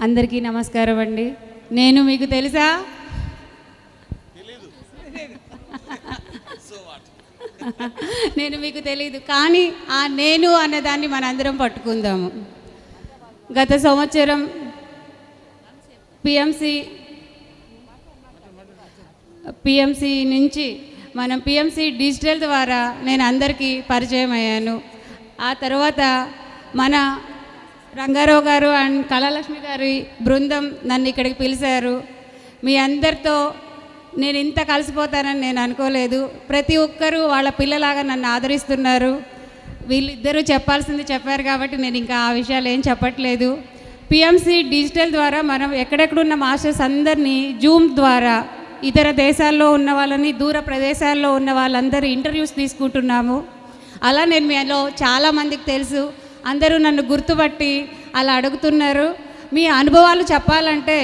అందరికీ నమస్కారం అండి. నేను మీకు తెలుసా? నేను మీకు తెలీదు, కానీ ఆ నేను అన్నదాన్ని మనందరం పట్టుకుందాము. గత సంవత్సరం పిఎంసి నుంచి మనం పిఎంసి డిజిటల్ ద్వారా నేను అందరికీ పరిచయం అయ్యాను. ఆ తర్వాత మన రంగారావు గారు అండ్ కళాలక్ష్మి గారి బృందం నన్ను ఇక్కడికి పిలిచారు. మీ అందరితో నేను ఇంత కలిసిపోతానని నేను అనుకోలేదు. ప్రతి ఒక్కరూ వాళ్ళ పిల్లలాగా నన్ను ఆదరిస్తున్నారు. వీళ్ళిద్దరూ చెప్పాల్సింది చెప్పారు కాబట్టి నేను ఇంకా ఆ విషయాలు ఏం చెప్పట్లేదు. పిఎంసి డిజిటల్ ద్వారా మనం ఎక్కడెక్కడున్న మాస్టర్స్ అందరినీ జూమ్ ద్వారా ఇతర దేశాల్లో ఉన్న వాళ్ళని, దూర ప్రదేశాల్లో ఉన్న వాళ్ళందరూ ఇంటర్వ్యూస్ తీసుకుంటున్నాము. అలా నేను మీలో చాలామందికి తెలుసు, అందరూ నన్ను గుర్తుపట్టి అలా అడుగుతున్నారు. మీ అనుభవాలు చెప్పాలంటే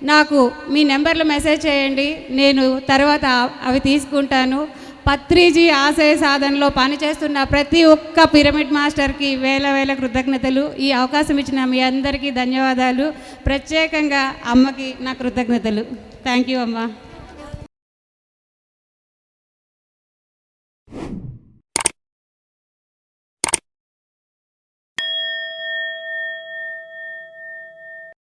నాకు మీ నెంబర్లో మెసేజ్ చేయండి, నేను తర్వాత అవి తీసుకుంటాను. పత్రిజీ ఆశయ సాధనలో పనిచేస్తున్న ప్రతి ఒక్క పిరమిడ్ మాస్టర్కి వేల కృతజ్ఞతలు. ఈ అవకాశం ఇచ్చిన మీ అందరికీ ధన్యవాదాలు. ప్రత్యేకంగా అమ్మకి నా కృతజ్ఞతలు. థ్యాంక్ యూ అమ్మ.